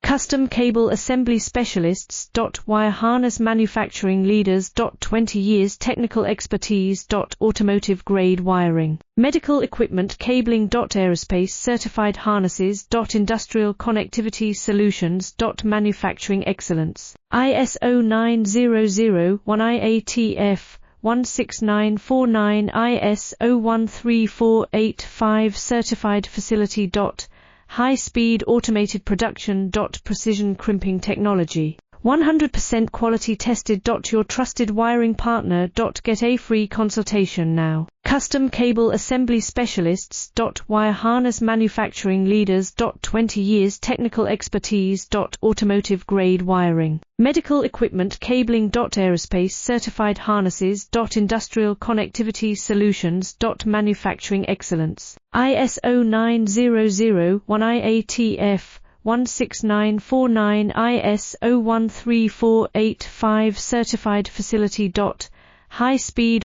Custom cable assembly specialists. Wire harness manufacturing leaders. 20 years technical expertise. Automotive grade wiring. Medical equipment cabling. Aerospace certified harnesses. Industrial connectivity solutions. Manufacturing excellence. ISO 9001 IATF 16949 ISO 13485 certified facility. High-speed automated production. Precision crimping technology. 100% quality tested. Your trusted wiring partner. Get a free consultation now. Custom cable assembly specialists. Wire harness manufacturing leaders. 20 years technical expertise. Automotive grade wiring. Medical equipment cabling. Aerospace certified harnesses. Industrial connectivity solutions. Manufacturing excellence. ISO 9001 IATF 16949 ISO 13485 certified facility. High-speed